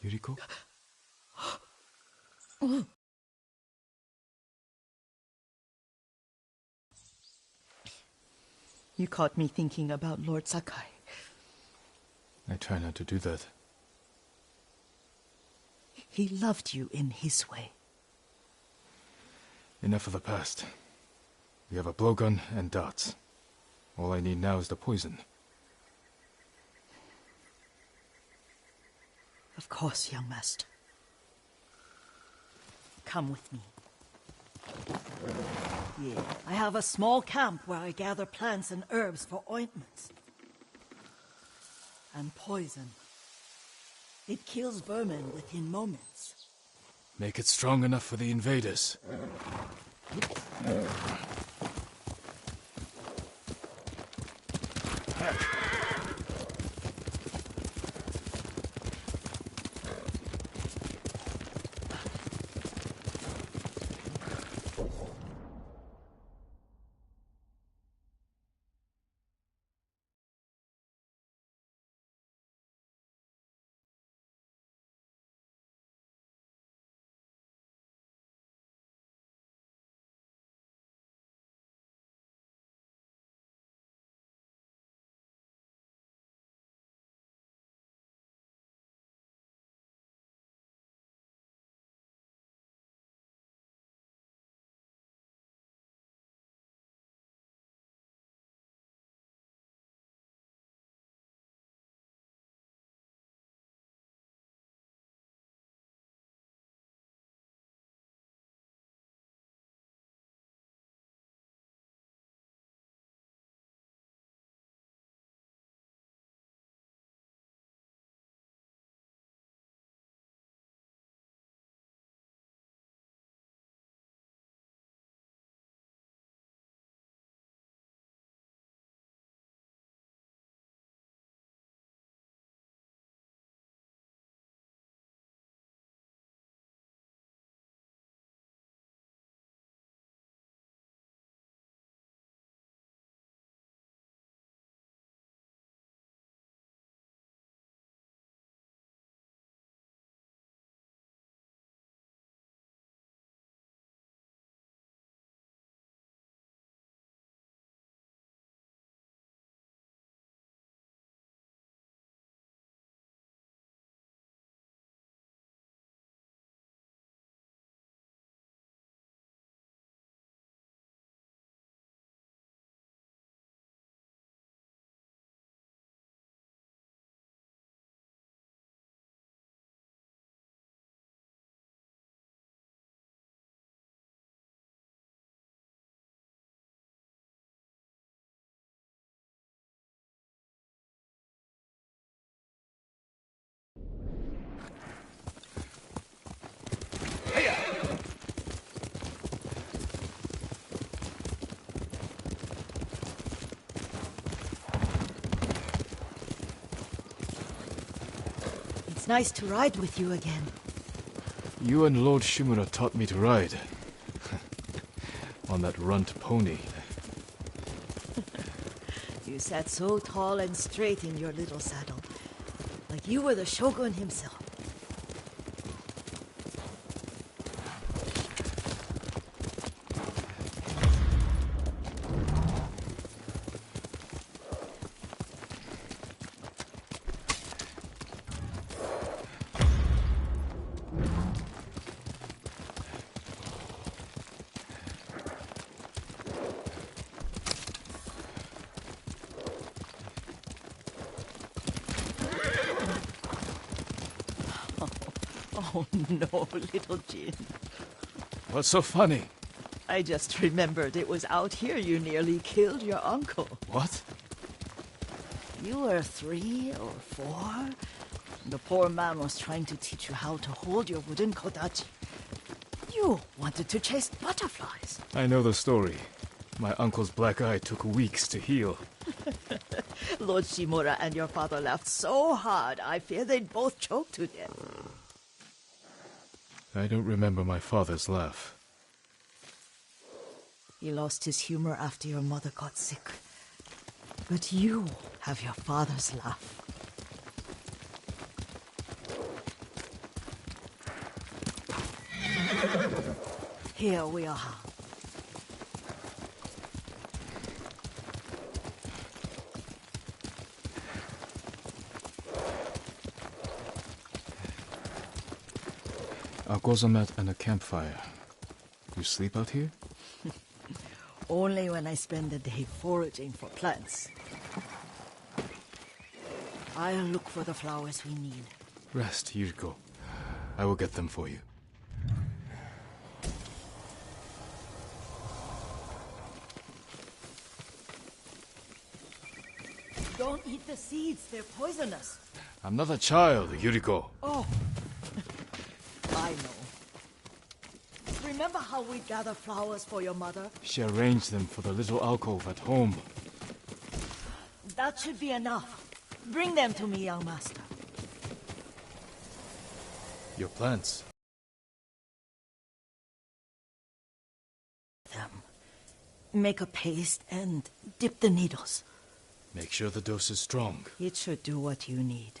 Yuriko? You caught me thinking about Lord Sakai. I try not to do that. He loved you in his way. Enough of the past. We have a blowgun and dots. All I need now is the poison. Of course, young master. Come with me. Yeah, I have a small camp where I gather plants and herbs for ointments. And poison. It kills vermin within moments. Make it strong enough for the invaders. It's nice to ride with you again. You and Lord Shimura taught me to ride. On that runt pony. You sat so tall and straight in your little saddle, like you were the shogun himself. Oh no, little Jin. What's so funny? I just remembered it was out here you nearly killed your uncle. What? You were 3 or 4. The poor man was trying to teach you how to hold your wooden kodachi. You wanted to chase butterflies. I know the story. My uncle's black eye took weeks to heal. Lord Shimura and your father laughed so hard, I fear they'd both choke to death. I don't remember my father's laugh. He lost his humor after your mother got sick. But you have your father's laugh. Here we are. A gozamat and a campfire. You sleep out here? Only when I spend the day foraging for plants. I'll look for the flowers we need. Rest, Yuriko. I will get them for you. Don't eat the seeds, they're poisonous. I'm not a child, Yuriko. Oh, I know. Remember how we gather flowers for your mother? She arranged them for the little alcove at home. That should be enough. Bring them to me, young master. Your plants. Make a paste and dip the needles. Make sure the dose is strong. It should do what you need.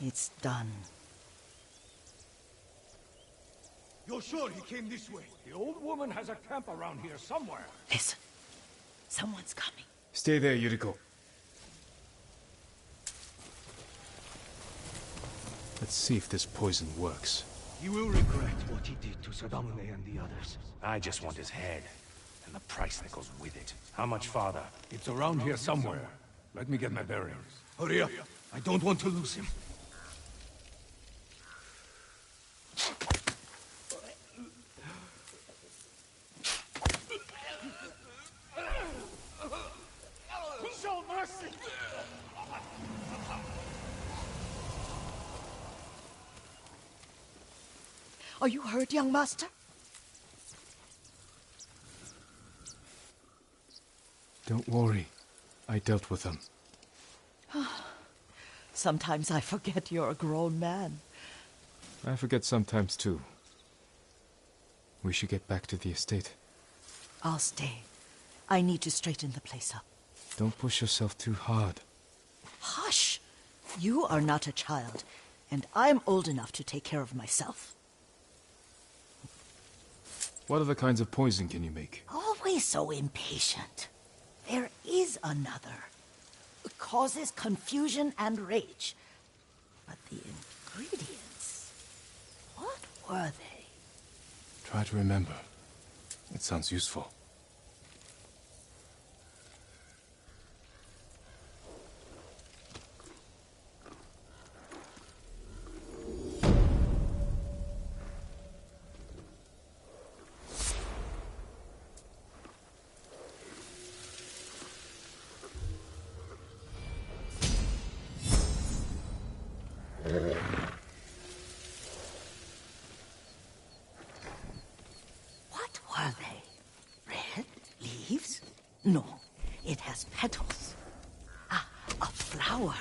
It's done. You're sure he came this way? The old woman has a camp around here somewhere. Listen. Someone's coming. Stay there, Yuriko. Let's see if this poison works. He will regret what he did to Sadamune and the others. I just want his head, and the price that goes with it. How much farther? It's around here somewhere. Let me get my bearings. Hurry up. I don't want to lose him. Show mercy! Are you hurt, young master? Don't worry. I dealt with them. Sometimes I forget you're a grown man. I forget sometimes too. We should get back to the estate. I'll stay. I need to straighten the place up. Don't push yourself too hard. Hush! You are not a child, and I'm old enough to take care of myself. What other kinds of poison can you make? Always so impatient. There is another. It causes confusion and rage. But the ingredients... what were they? Try to remember. It sounds useful. What were they? Red leaves? No, it has petals. Ah, a flower.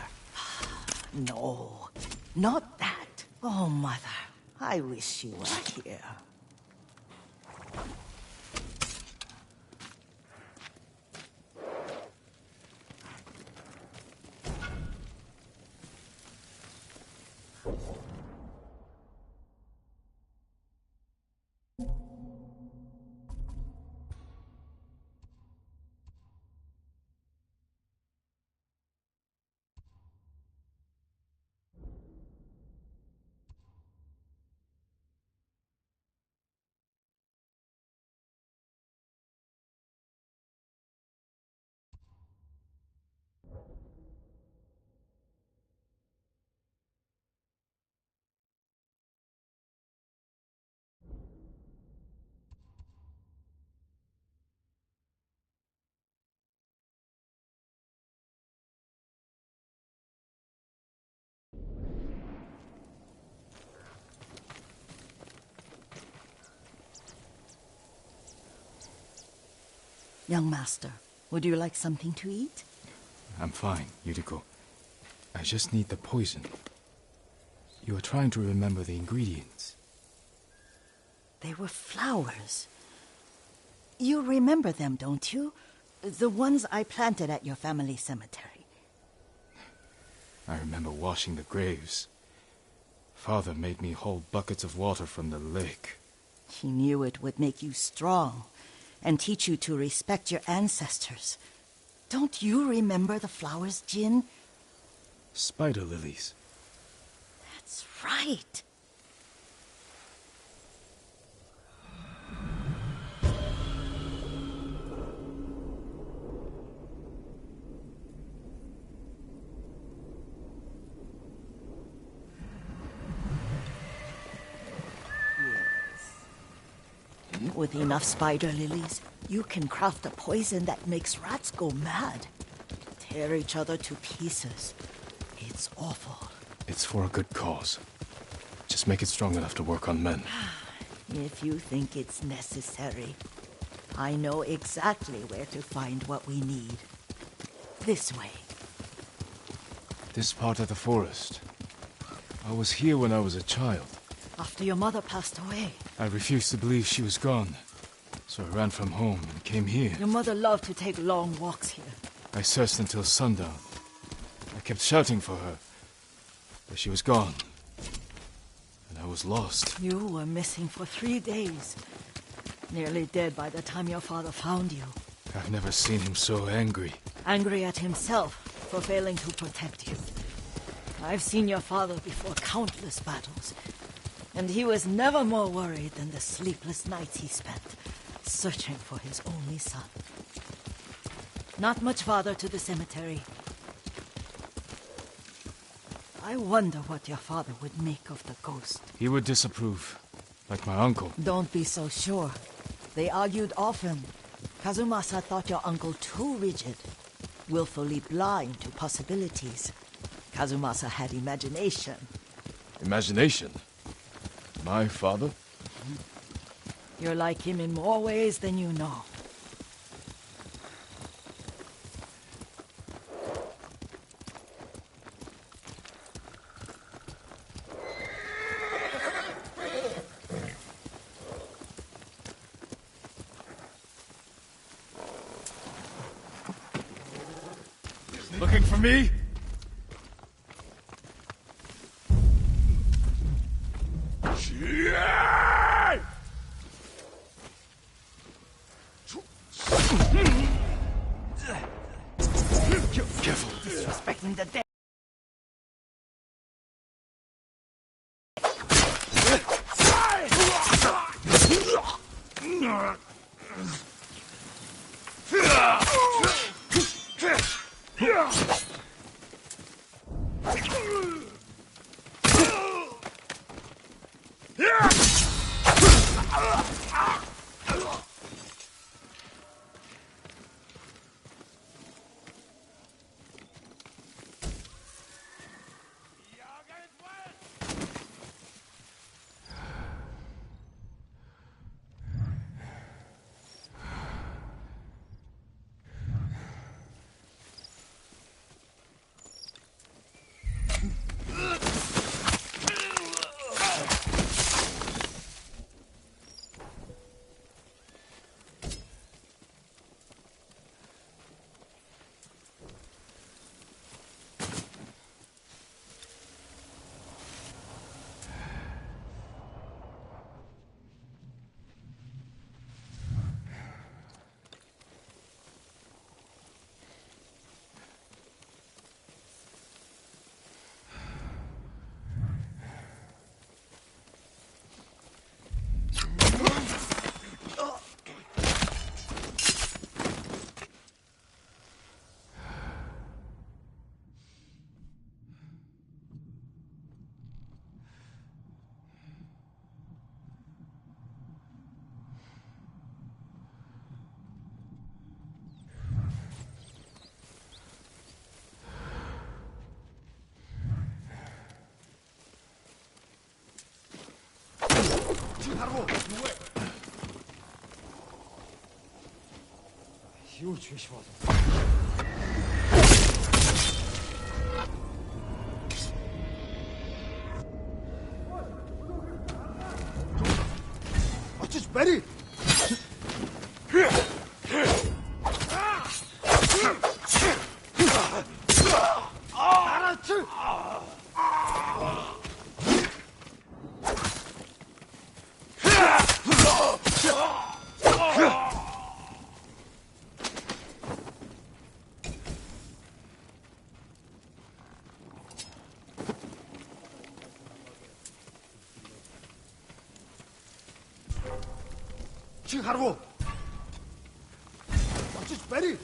No, not that. Oh, mother, I wish you were here. Young master, would you like something to eat? I'm fine, Yuriko. I just need the poison. You are trying to remember the ingredients. They were flowers. You remember them, don't you? The ones I planted at your family cemetery. I remember washing the graves. Father made me hold buckets of water from the lake. He knew it would make you strong and teach you to respect your ancestors. Don't you remember the flowers, Jin? Spider lilies. That's right. With enough spider lilies, you can craft a poison that makes rats go mad. Tear each other to pieces. It's awful. It's for a good cause. Just make it strong enough to work on men. If you think it's necessary, I know exactly where to find what we need. This way. This part of the forest. I was here when I was a child. After your mother passed away. I refused to believe she was gone. So I ran from home and came here. Your mother loved to take long walks here. I searched until sundown. I kept shouting for her. But she was gone. And I was lost. You were missing for 3 days. Nearly dead by the time your father found you. I've never seen him so angry. Angry at himself for failing to protect you. I've seen your father before countless battles. And he was never more worried than the sleepless nights he spent searching for his only son. Not much farther to the cemetery. I wonder what your father would make of the ghost. He would disapprove, like my uncle. Don't be so sure. They argued often. Kazumasa thought your uncle too rigid, willfully blind to possibilities. Kazumasa had imagination. Imagination? My father? You're like him in more ways than you know. Looking for me? Careful. Disrespecting the dead. Just ready. 지하로. Just ready.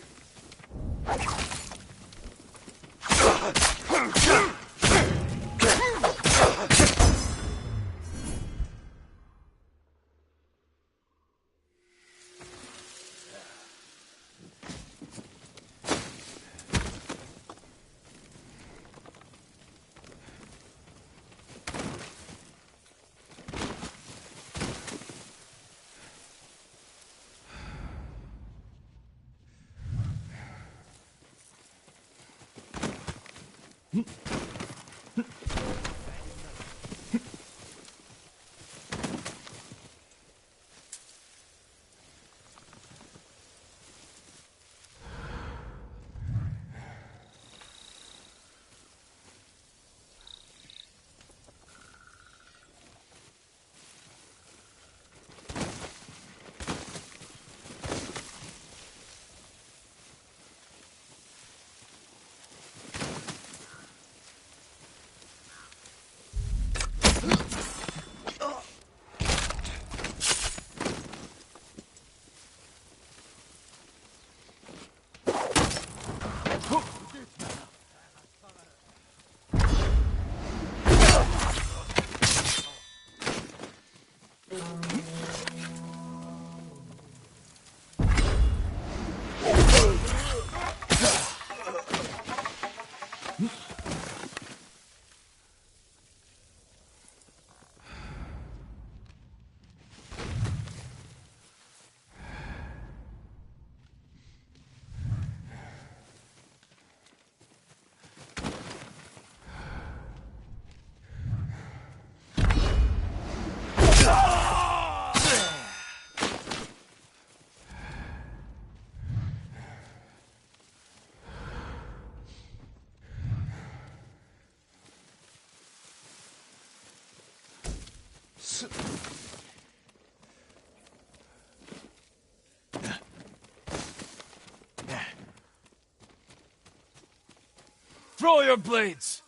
Throw your blades!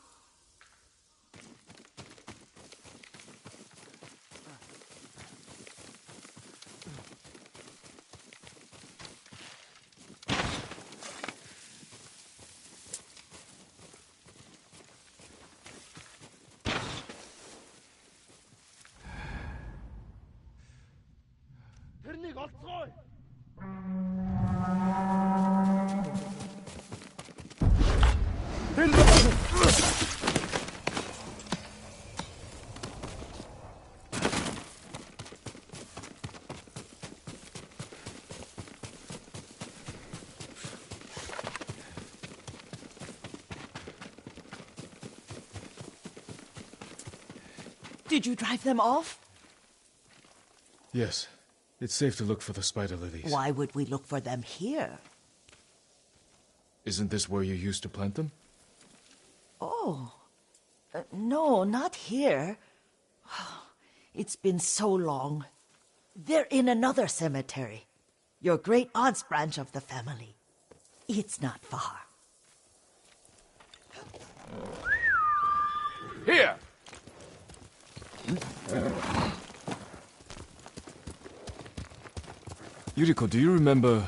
Did you drive them off? Yes. It's safe to look for the spider lilies. Why would we look for them here? Isn't this where you used to plant them? Oh. No, not here. It's been so long. They're in another cemetery. Your great-aunt's branch of the family. It's not far. Here! Yuriko, do you remember...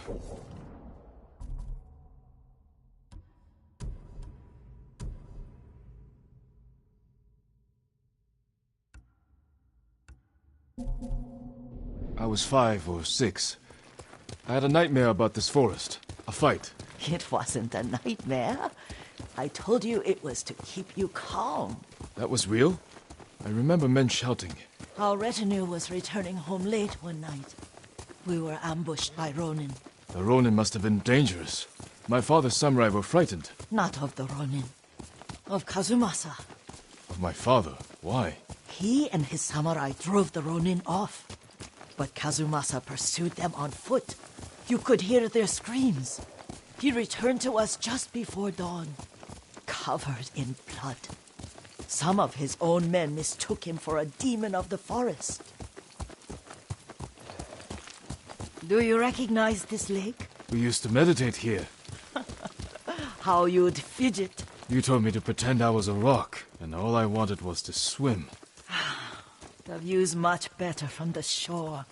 I was 5 or 6. I had a nightmare about this forest. A fight. It wasn't a nightmare. I told you it was to keep you calm. That was real? I remember men shouting. Our retinue was returning home late one night. We were ambushed by Ronin. The Ronin must have been dangerous. My father's samurai were frightened. Not of the Ronin. Of Kazumasa. Of my father? Why? He and his samurai drove the Ronin off. But Kazumasa pursued them on foot. You could hear their screams. He returned to us just before dawn, covered in blood. Some of his own men mistook him for a demon of the forest. Do you recognize this lake? We used to meditate here. How you'd fidget. You told me to pretend I was a rock, and all I wanted was to swim. The view's much better from the shore.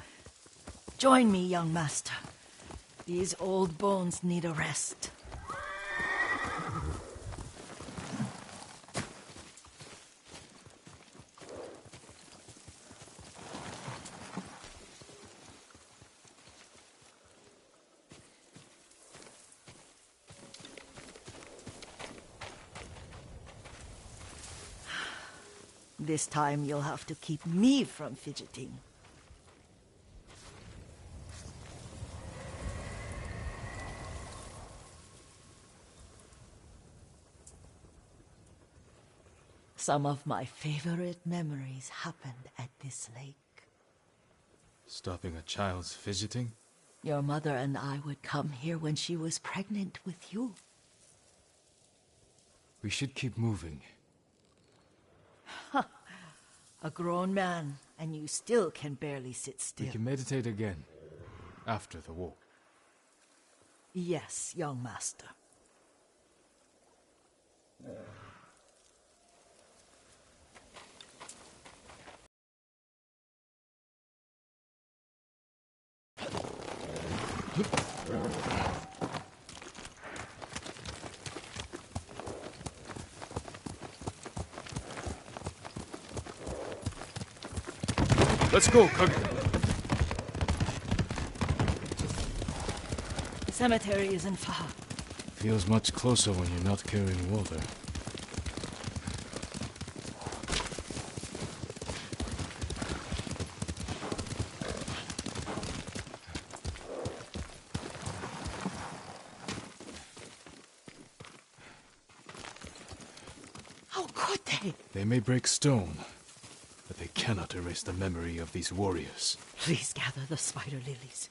Join me, young master. These old bones need a rest. This time you'll have to keep me from fidgeting. Some of my favorite memories happened at this lake. Stopping a child's fidgeting? Your mother and I would come here when she was pregnant with you. We should keep moving. A grown man, and you still can barely sit still. We can meditate again, after the war. Yes, young master. Let's go, Kage. The cemetery isn't far. Feels much closer when you're not carrying water. How could they? They may break stone, but they cannot erase the memory of these warriors. Please gather the spider lilies.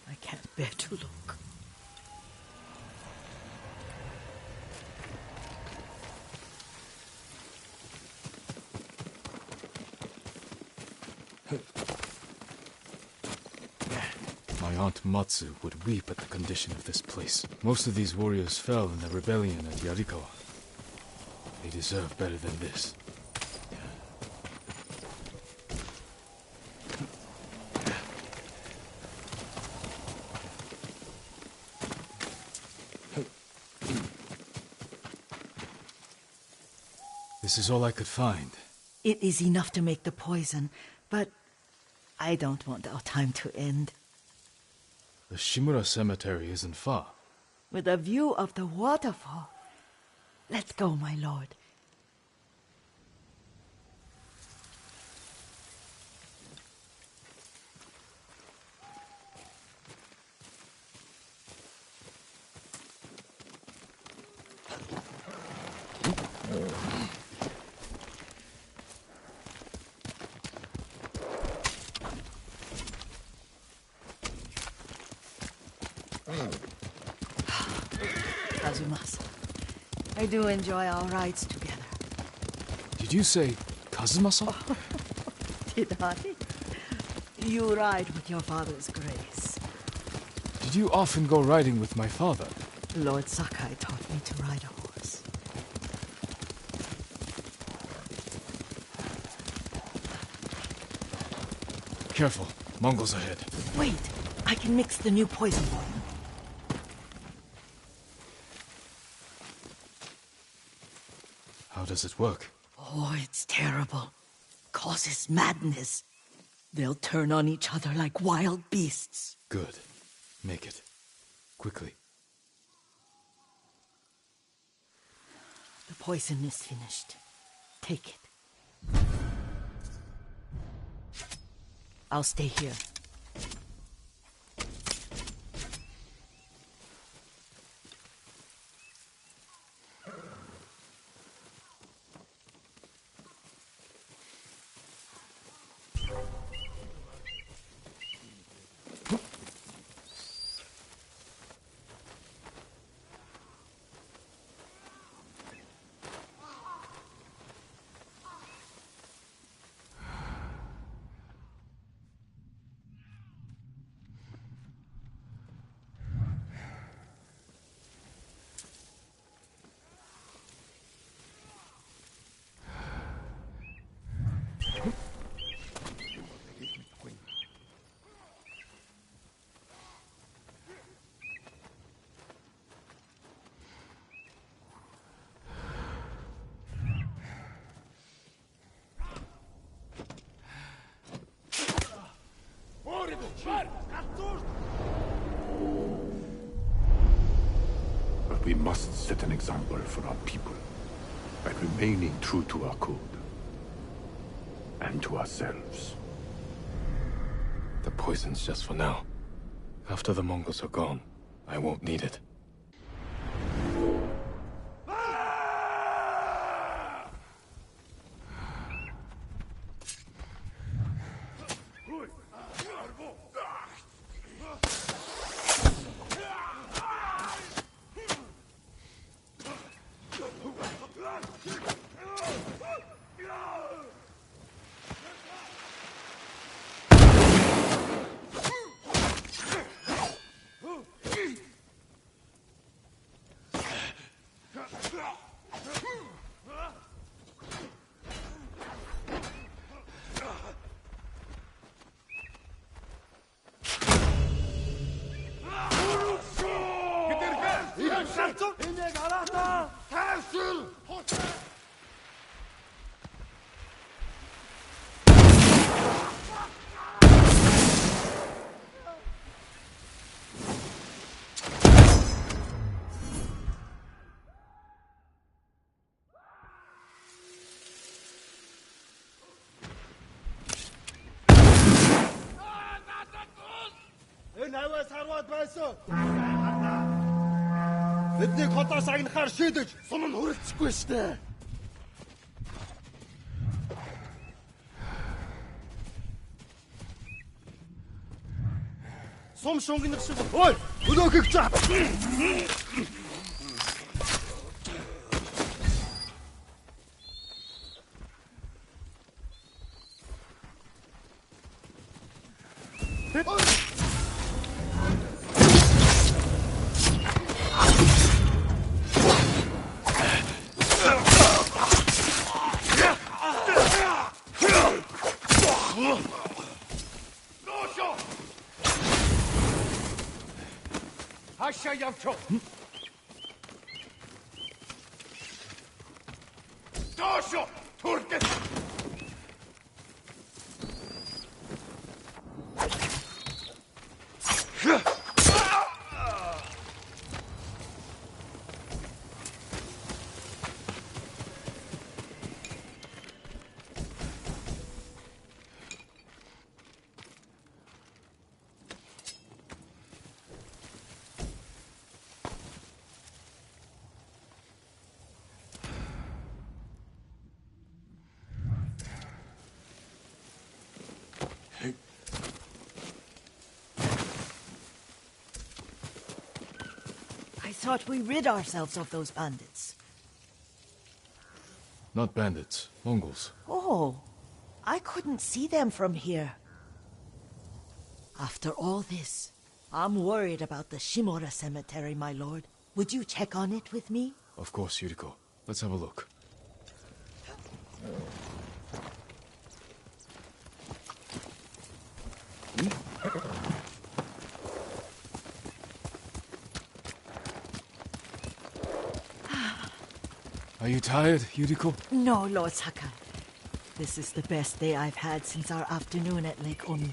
I can't bear to look. My Aunt Matsu would weep at the condition of this place. Most of these warriors fell in the rebellion at Yarikawa. They deserve better than this. This is all I could find. It is enough to make the poison, but I don't want our time to end. The Shimura Cemetery isn't far. With a view of the waterfall. Let's go, my lord. Kazumasa, I do enjoy our rides together. Did you say Kazumasa? Did I? You ride with your father's grace. Did you often go riding with my father? Lord Sakai taught me to ride a horse. Careful, Mongols ahead. Wait, I can mix the new poison for you. How does it work? Oh, it's terrible. Causes madness. They'll turn on each other like wild beasts. Good. Make it. Quickly. The poison is finished. Take it. I'll stay here. But we must set an example for our people by remaining true to our code and to ourselves. The poison's just for now. After the Mongols are gone, I won't need it. Бидний хотоос агнахаар шийдэж сум нь хүрэлцэхгүй штэ. Сум шунгинах шиг. Ой, өлөөхийг чаа. Явчо. Дошо, туркет. I thought we rid ourselves of those bandits. Not bandits, Mongols. Oh, I couldn't see them from here. After all this, I'm worried about the Shimura cemetery, my lord. Would you check on it with me? Of course, Yuriko. Let's have a look. Are you tired, Yuriko? No, Lord Sakai. This is the best day I've had since our afternoon at Lake Oni.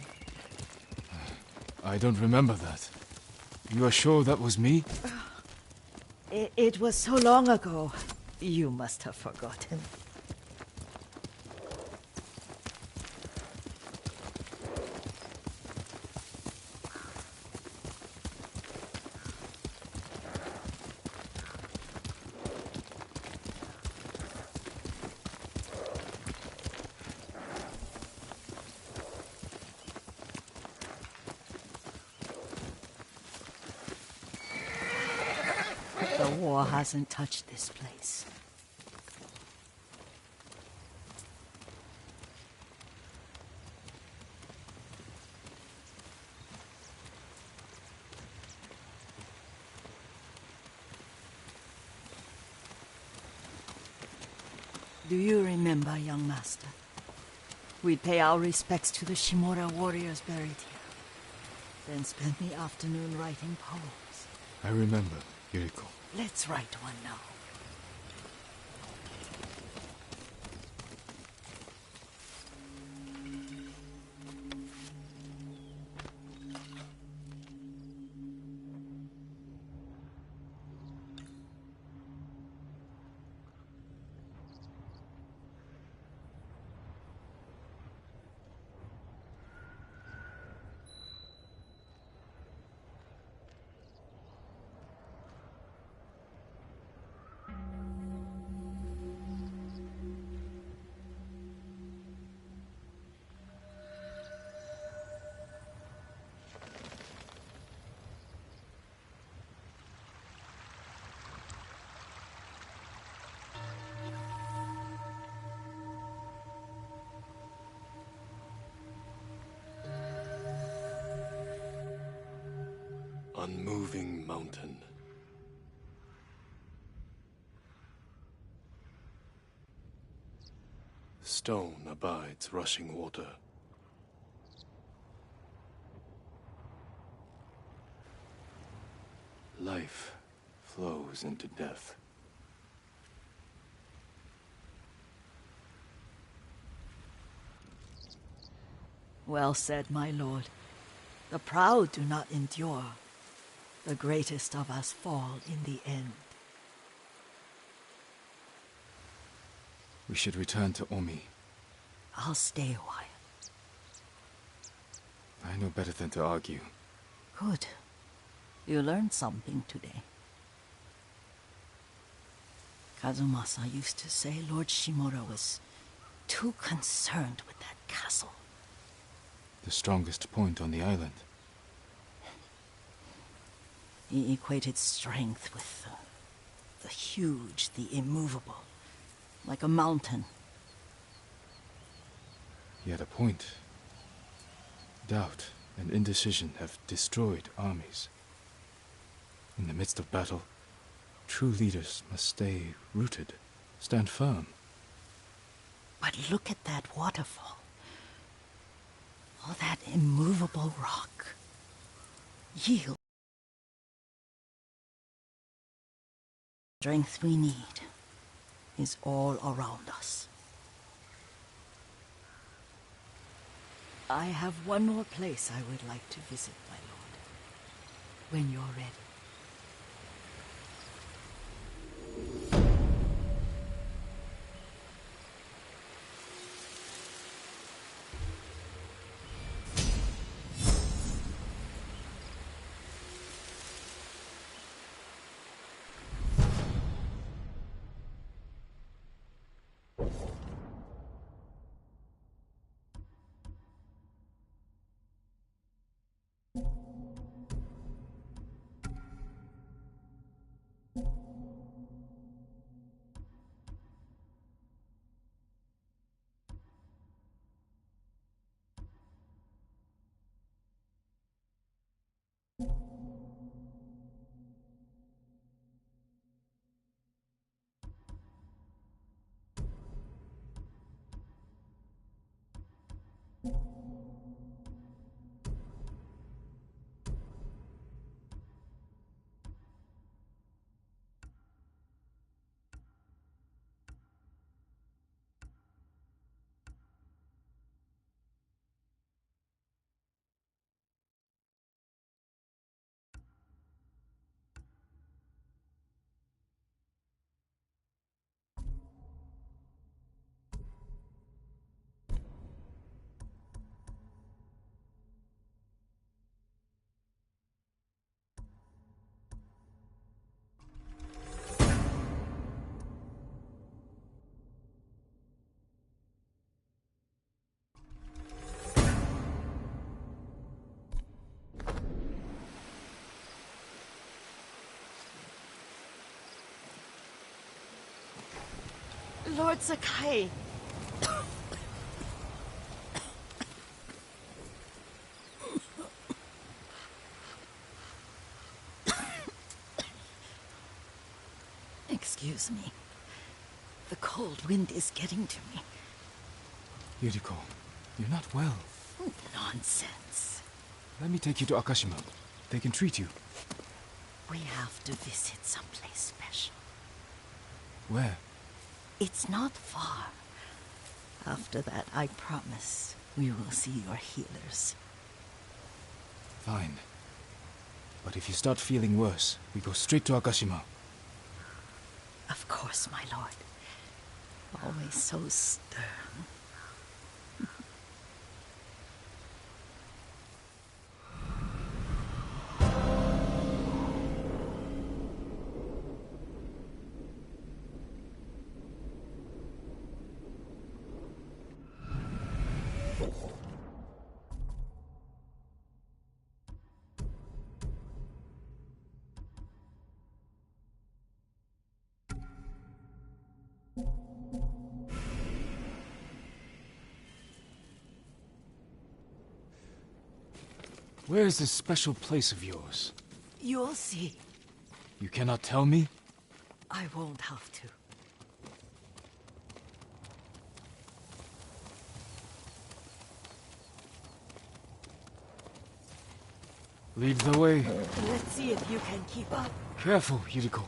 I don't remember that. You are sure that was me? It was so long ago. You must have forgotten. The war hasn't touched this place. Do you remember, young master? We'd pay our respects to the Shimura warriors buried here, then spend the afternoon writing poems. I remember, Yuriko. Let's write one now. unmoving mountain. Stone abides rushing water. Life flows into death. Well said, my lord. The proud do not endure. The greatest of us fall in the end. We should return to Omi. I'll stay a while. I know better than to argue. Good. You learned something today. Kazumasa used to say Lord Shimura was too concerned with that castle. The strongest point on the island. He equated strength with the huge, the immovable, like a mountain. He had a point. Doubt and indecision have destroyed armies. In the midst of battle, true leaders must stay rooted, stand firm. But look at that waterfall. All that immovable rock. Yield. Strength we need is all around us. I have one more place I would like to visit, my lord. When you're ready. Lord Sakai. Excuse me. The cold wind is getting to me. Yuriko, you're not well. Nonsense. Let me take you to Akashima. They can treat you. We have to visit someplace special. Where? It's not far. After that, I promise we will see your healers. Fine. But if you start feeling worse, we go straight to Akashima. Of course, my lord. Always so stern. Where is this special place of yours? You'll see. You cannot tell me? I won't have to. Lead the way. Let's see if you can keep up. Careful, Yuriko.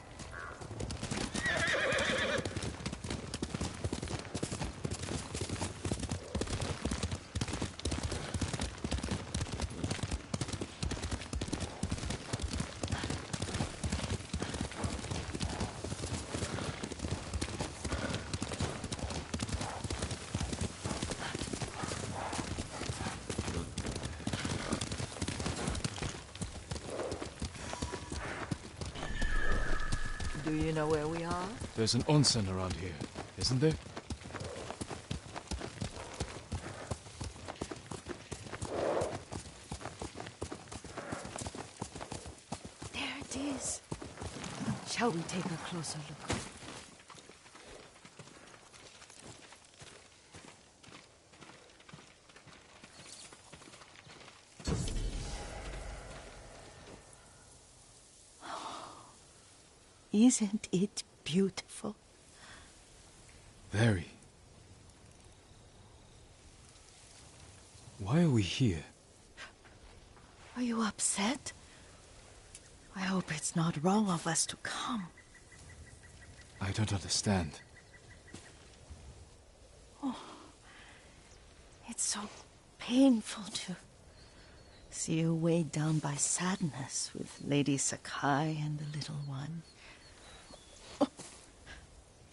Do you know where we are? There's an onsen around here, isn't there? There it is. Shall we take a closer look? Isn't it beautiful? Very. Why are we here? Are you upset? I hope it's not wrong of us to come. I don't understand. It's so painful to see you weighed down by sadness with Lady Sakai and the little one.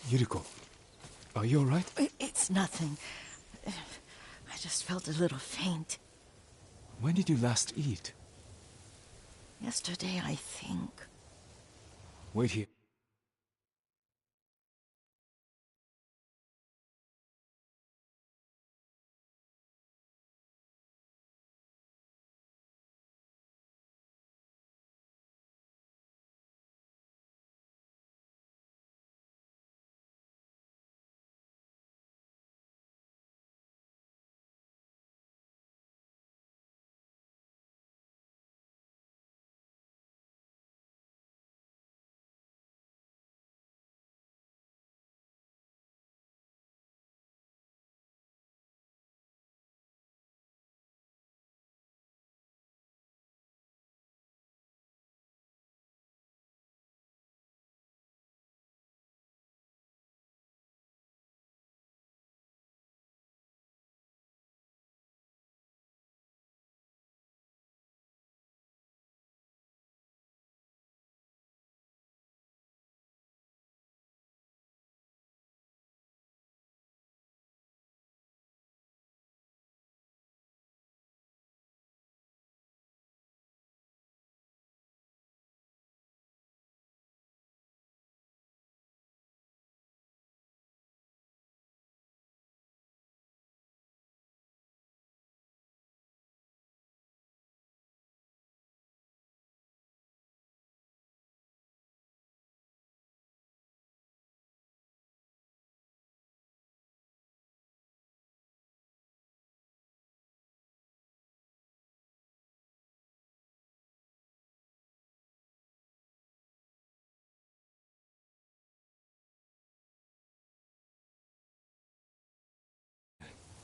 Yuriko, are you alright? It's nothing. I just felt a little faint. When did you last eat? Yesterday, I think. Wait here.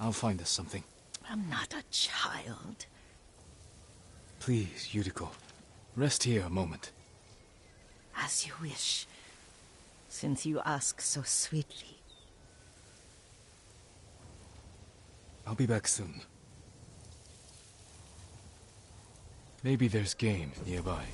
I'll find us something. I'm not a child. Please, Yuriko, rest here a moment. As you wish, since you ask so sweetly. I'll be back soon. Maybe there's game nearby.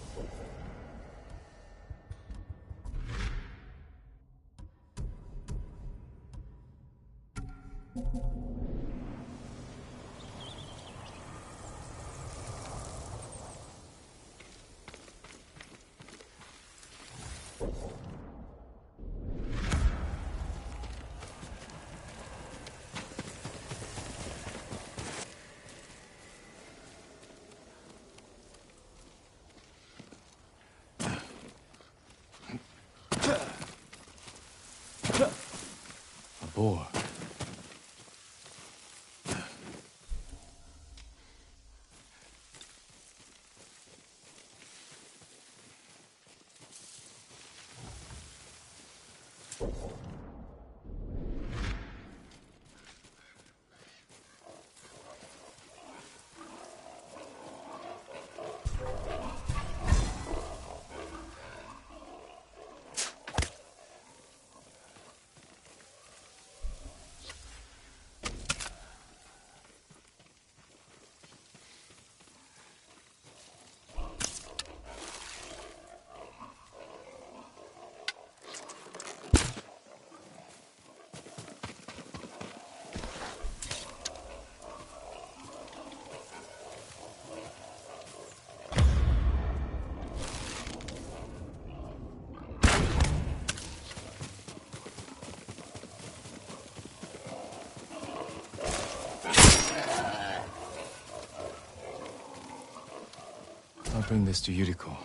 bring this to Yuriko.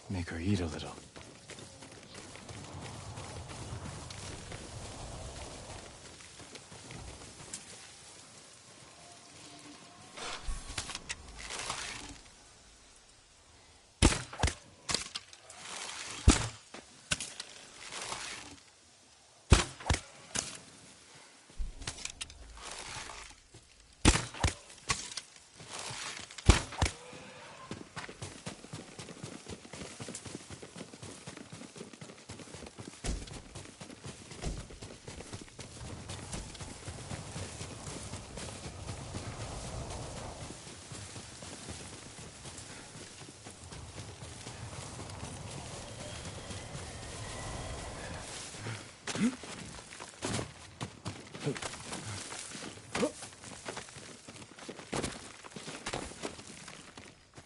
Make her eat a little.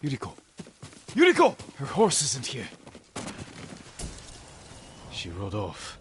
Yuriko! Yuriko! Her horse isn't here. She rode off.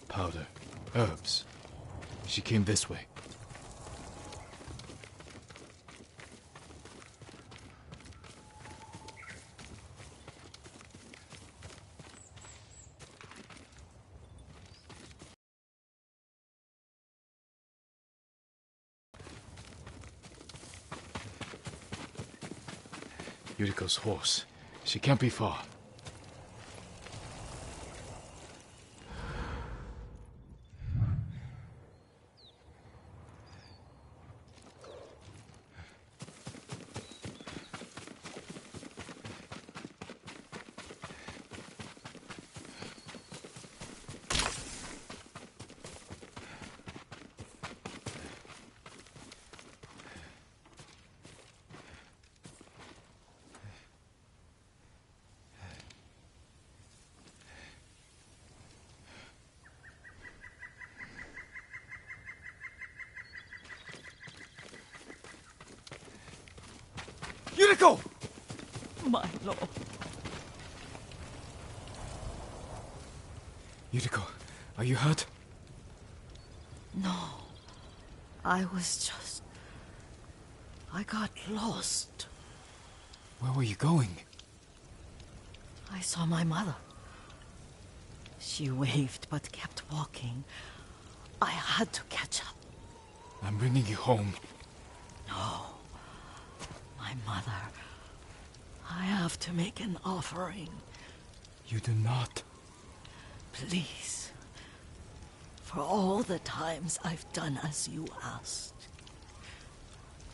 Powder. Herbs. She came this way. Yuriko's horse. She can't be far. Yuriko! My lord. Yuriko, are you hurt? No. I got lost. Where were you going? I saw my mother. She waved but kept walking. I had to catch up. I'm bringing you home. No. My mother. I have to make an offering. You do not. Please. For all the times I've done as you asked.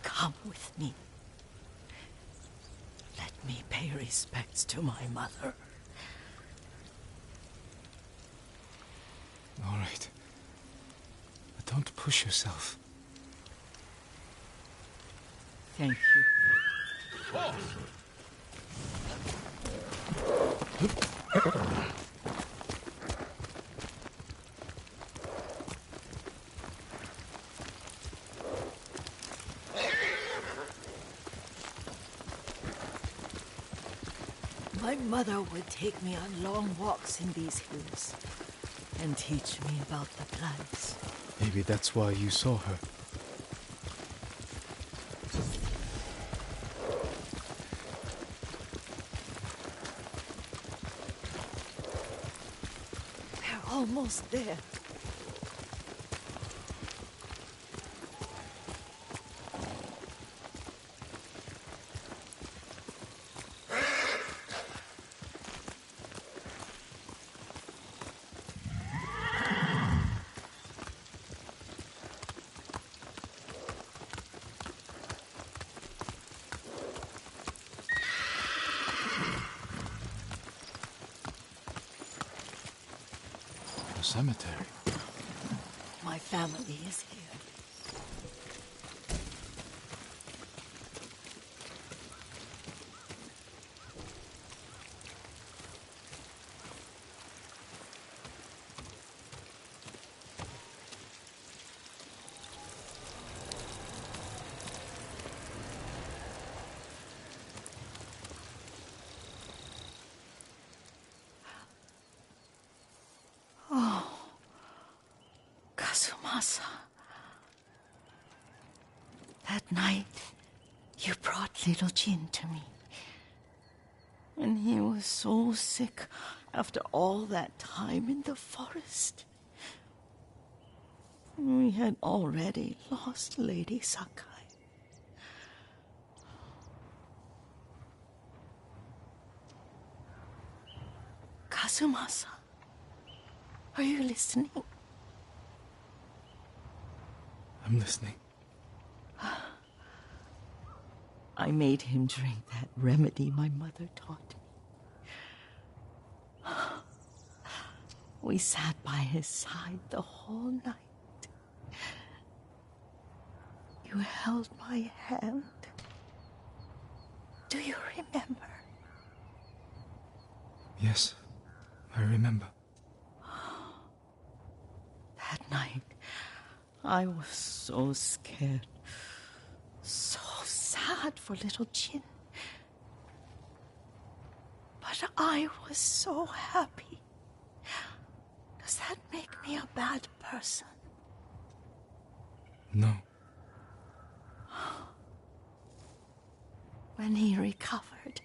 Come with me. Let me pay respects to my mother. All right. But don't push yourself. Thank you. My mother would take me on long walks in these hills and teach me about the plants. Maybe that's why you saw her. We're almost there. Cemetery. My family is here. Kazumasa. That night, you brought little Jin to me. And he was so sick after all that time in the forest. We had already lost Lady Sakai. Kazumasa, are you listening? I'm listening. I made him drink that remedy my mother taught me. We sat by his side the whole night. You held my hand. Do you remember? Yes, I remember. That night, I was so scared, so sad for little Jin. But I was so happy. Does that make me a bad person? No. When he recovered,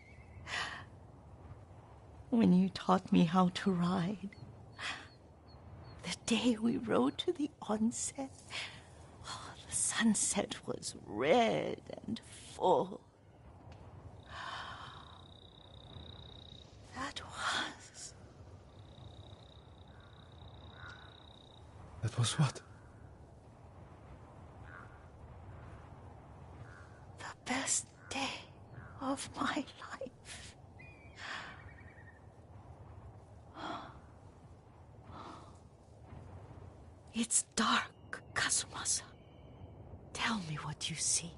when you taught me how to ride, the day we rode to the onsen, the sunset was red and full. That was what? The best day of my life. It's dark, Kazumasa. Tell me what you see.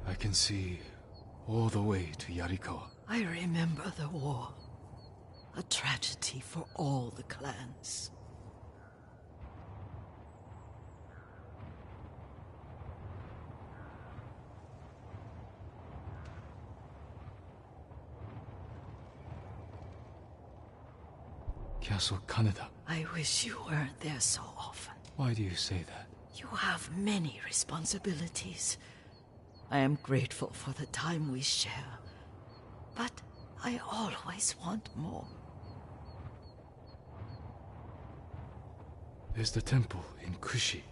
I can see all the way to Yarikawa. I remember the war. A tragedy for all the clans. Castle Kaneda. I wish you weren't there so often. Why do you say that? You have many responsibilities. I am grateful for the time we share, but I always want more. There's the temple in Kushi.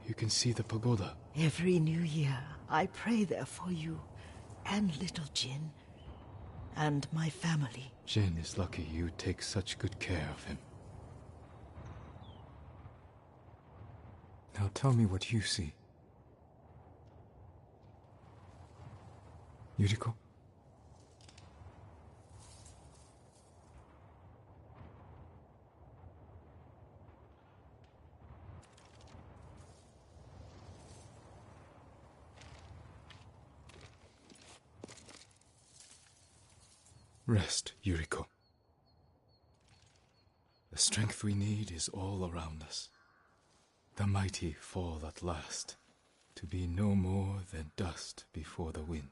You can see the pagoda. Every new year, I pray there for you and little Jin and my family. Jin is lucky you take such good care of him. Now tell me what you see. Yuriko? Rest, Yuriko. The strength we need is all around us. The mighty fall at last, to be no more than dust before the wind.